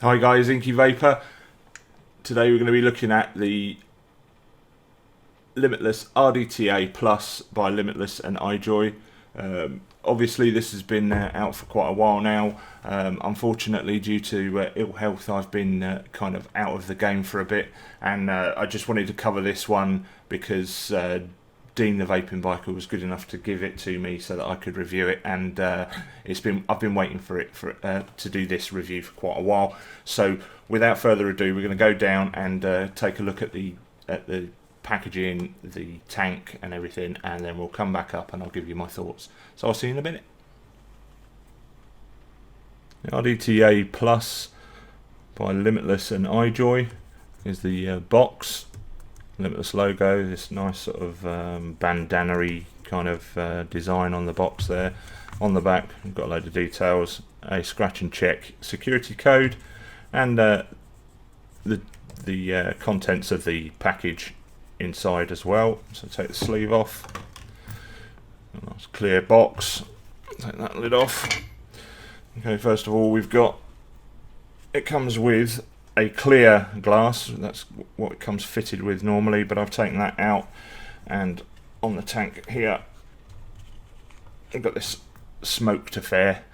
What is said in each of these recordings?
Hi guys, Inky Vaper. Today we're going to be looking at the Limitless RDTA Plus by Limitless and iJoy. Obviously this has been out for quite a while now. Unfortunately, due to ill health, I've been kind of out of the game for a bit, and I just wanted to cover this one because Dean the vaping biker was good enough to give it to me so that I could review it, and I've been waiting for it to do this review for quite a while. So without further ado, we're going to go down and take a look at the packaging, the tank and everything, and then we'll come back up and I'll give you my thoughts. So I'll see you in a minute. The RDTA Plus by Limitless and iJoy is the box. Limitless logo, this nice sort of bandana-y kind of design on the box there. On the back, we've got a load of details, a scratch and check security code, and the contents of the package inside as well. So take the sleeve off. A nice clear box. Take that lid off. Okay, first of all, it comes with a clear glass. That's what it comes fitted with normally, but I've taken that out, and on the tank here I've got this smoked affair,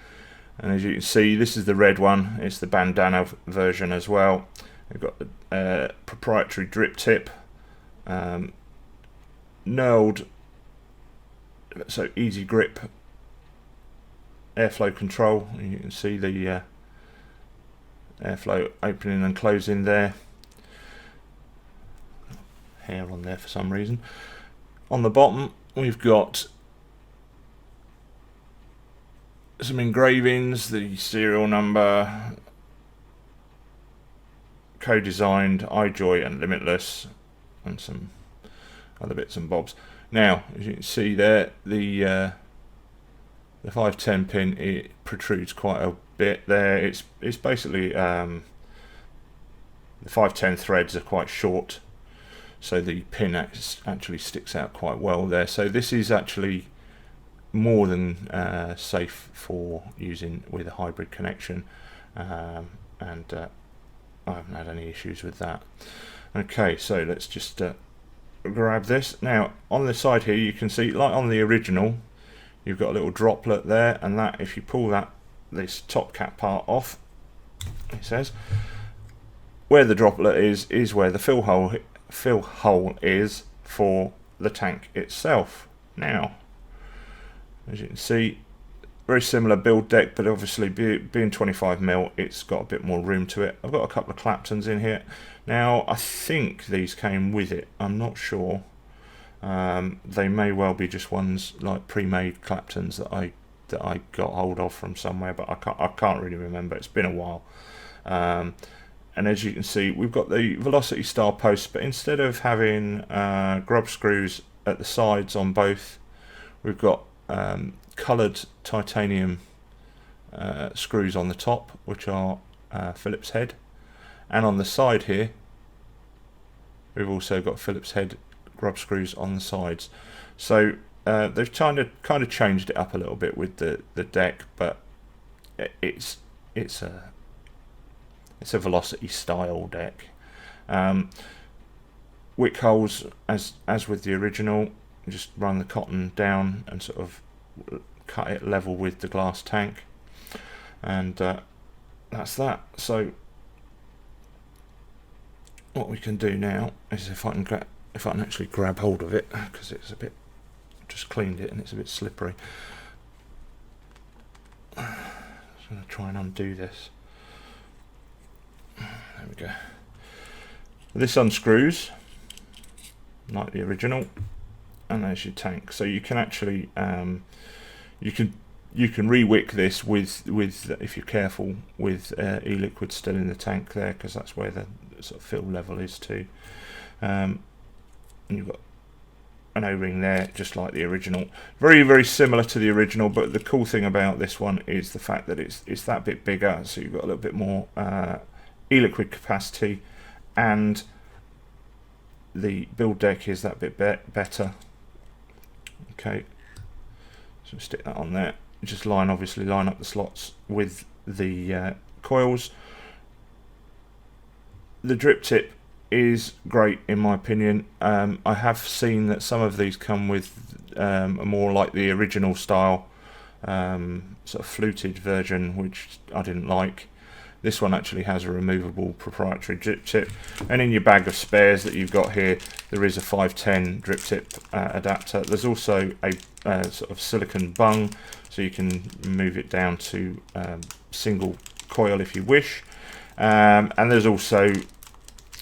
and as you can see, this is the red one. It's the bandana version as well. We've got the proprietary drip tip, knurled, so easy grip, airflow control. You can see the airflow opening and closing there. Hair on there for some reason. On the bottom we've got some engravings, the serial number, co-designed iJoy and Limitless, and some other bits and bobs. Now, as you can see there, the 510 pin, it protrudes quite a bit there. It's basically the 510 threads are quite short, so the pin actually sticks out quite well there. So this is actually more than safe for using with a hybrid connection, and I haven't had any issues with that. Okay, so let's just grab this. Now on the side here you can see, like on the original, you've got a little droplet there, and that, if you pull this top cap part off, it says where the droplet is where the fill hole is for the tank itself. Now, as you can see, very similar build deck, but obviously being 25mm, it's got a bit more room to it. I've got a couple of Claptons in here. Now I think these came with it, I'm not sure. They may well be just ones like pre-made Claptons that I got hold of from somewhere, but I can't really remember. It's been a while. And as you can see, we've got the Velocity style posts, but instead of having grub screws at the sides on both, we've got coloured titanium screws on the top, which are Phillips head, and on the side here we've also got Phillips head grub screws on the sides. So they've kind of changed it up a little bit with the deck, but it's a Velocity style deck. Wick holes, as with the original, just run the cotton down and sort of cut it level with the glass tank, and that's that. So what we can do now is, if I can actually grab hold of it, because it's a bit, just cleaned it and it's a bit slippery. I'm just going to try and undo this. There we go. This unscrews like the original, and there's your tank. So you can actually you can re-wick this with if you're careful, with e-liquid still in the tank there, because that's where the sort of fill level is too. And you've got an O-ring there, just like the original. Very, very similar to the original, but the cool thing about this one is the fact that it's that bit bigger, so you've got a little bit more e-liquid capacity, and the build deck is that bit better. Okay, so stick that on there. Just obviously line up the slots with the coils. the drip tip is great in my opinion. I have seen that some of these come with a more like the original style sort of fluted version, which I didn't like. This one actually has a removable proprietary drip tip, and in your bag of spares that you've got here, there is a 510 drip tip adapter. There's also a sort of silicone bung, so you can move it down to single coil if you wish. And there's also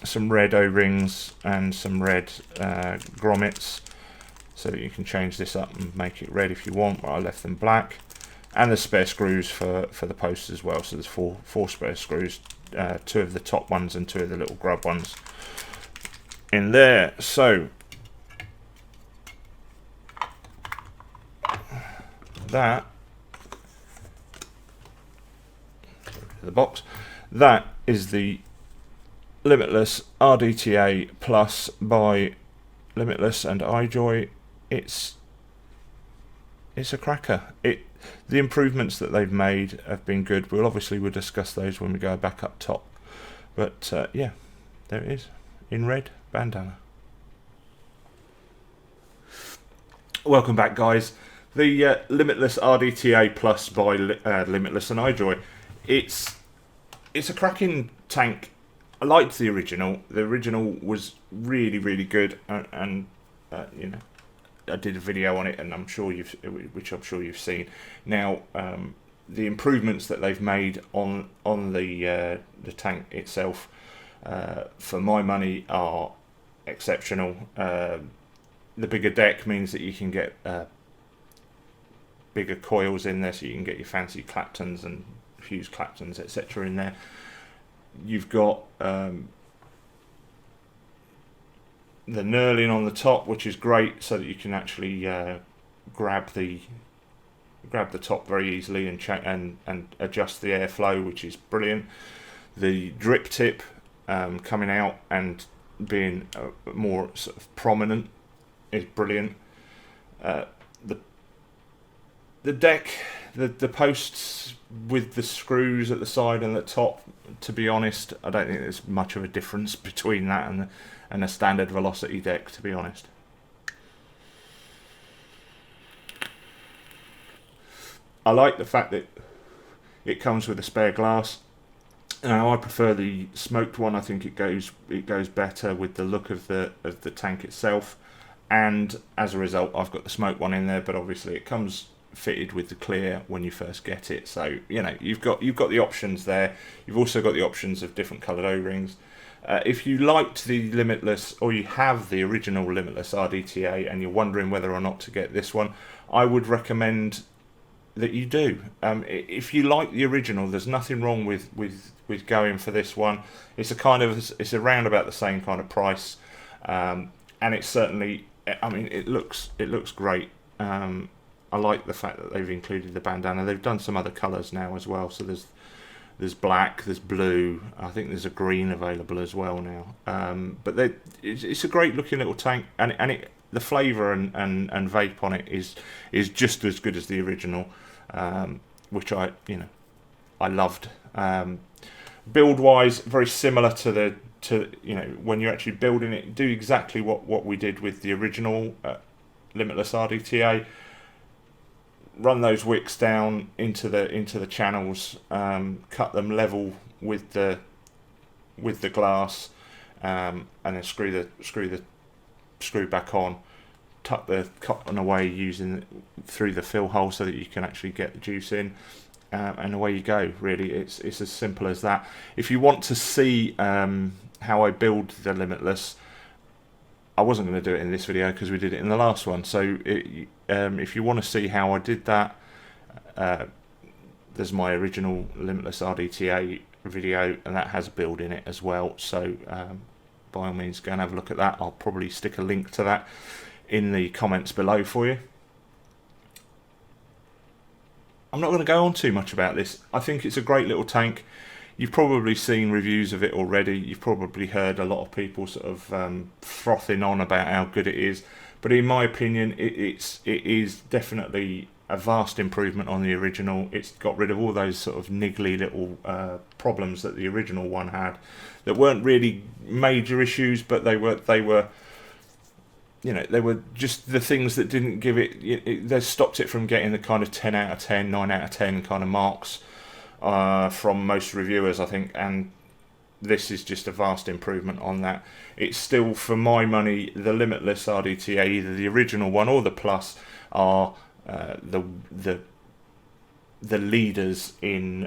some red O-rings and some red grommets, so that you can change this up and make it red if you want. I left them black. And the spare screws for the posts as well. So there's four spare screws, 2 of the top ones and 2 of the little grub ones in there. So that, the box, that is the Limitless RDTA Plus by Limitless and iJoy. It's a cracker. The improvements that they've made have been good. We'll discuss those when we go back up top. But yeah, there it is in red bandana. Welcome back, guys. The Limitless RDTA Plus by Limitless and iJoy. It's a cracking tank. I liked the original. The original was really good, and you know, I did a video on it, and I'm sure you've seen. Now, the improvements that they've made on the tank itself, for my money, are exceptional. The bigger deck means that you can get bigger coils in there, so you can get your fancy Claptons and fuse Claptons, etc. in there. You've got the knurling on the top, which is great, so that you can actually grab the top very easily and adjust the airflow, which is brilliant. The drip tip coming out and being more sort of prominent is brilliant. The deck, the posts with the screws at the side and the top, to be honest, I don't think there's much of a difference between that and a standard velocity deck, to be honest. I like the fact that it comes with a spare glass. Now, I prefer the smoked one. I think it goes better with the look of the tank itself, and as a result, I've got the smoked one in there. But obviously, it comes fitted with the clear when you first get it, so you know you've got the options there. You've also got the options of different coloured O-rings. If you liked the Limitless, or you have the original Limitless RDTA and you're wondering whether or not to get this one, I would recommend that you do. If you like the original, there's nothing wrong with going for this one. It's around about the same kind of price, and it's certainly, I mean, it looks great. I like the fact that they've included the bandana. They've done some other colours now as well. So there's black, there's blue. I think there's a green available as well now. But it's a great looking little tank, and the flavour and vape on it is just as good as the original, which I loved. Build wise, very similar to when you're actually building it, do exactly what we did with the original Limitless RDTA. Run those wicks down into the channels, cut them level with the glass, and then screw the screw back on. Tuck the cotton away through the fill hole so that you can actually get the juice in, and away you go. Really, it's as simple as that. If you want to see how I build the Limitless, I wasn't going to do it in this video because we did it in the last one. So if you want to see how I did that, there's my original Limitless RDTA video, and that has a build in it as well. So by all means, go and have a look at that. I'll probably stick a link to that in the comments below for you. I'm not going to go on too much about this. I think it's a great little tank. You've probably seen reviews of it already. You've probably heard a lot of people sort of frothing on about how good it is. But in my opinion, it is definitely a vast improvement on the original. It's got rid of all those sort of niggly little problems that the original one had, that weren't really major issues, but they were you know, they were just the things that didn't give they stopped it from getting the kind of 10 out of 10, 9 out of 10 kind of marks from most reviewers, I think, and this is just a vast improvement on that. It's still, for my money, the Limitless RDTA, either the original one or the Plus, are the leaders in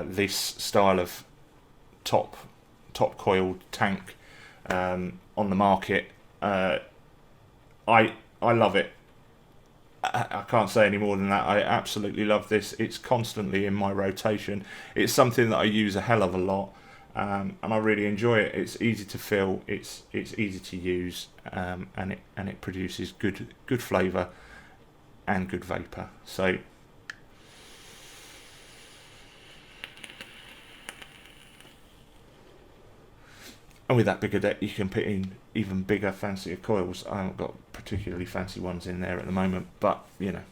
this style of top coiled tank on the market. I love it. I can't say any more than that. I absolutely love this. It's constantly in my rotation. It's something that I use a hell of a lot, and I really enjoy it. It's easy to fill. It's easy to use, and it produces good flavour and good vapour. So. And with that bigger deck, you can put in even bigger, fancier coils. I haven't got particularly fancy ones in there at the moment, but you know.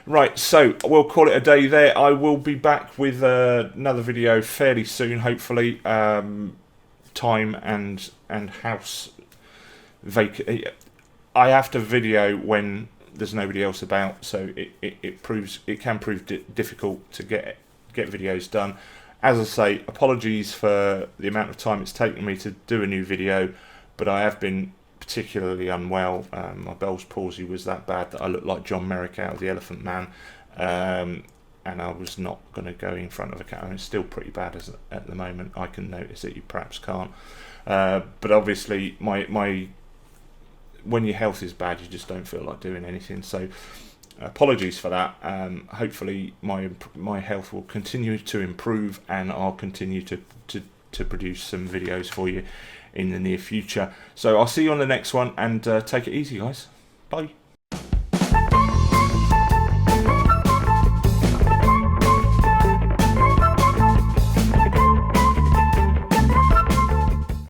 Right, so we'll call it a day there. I will be back with another video fairly soon, hopefully. Time and house vacant. I have to video when there's nobody else about, so it can prove difficult to get videos done. As I say, apologies for the amount of time it's taken me to do a new video, but I have been particularly unwell. My Bell's palsy was that bad that I looked like John Merrick out of The Elephant Man, and I was not going to go in front of a camera. It's still pretty bad at the moment. I can notice it, you perhaps can't. But obviously, when your health is bad, you just don't feel like doing anything. So apologies for that. Hopefully my health will continue to improve, and I'll continue to produce some videos for you in the near future. So I'll see you on the next one, and take it easy, guys. Bye.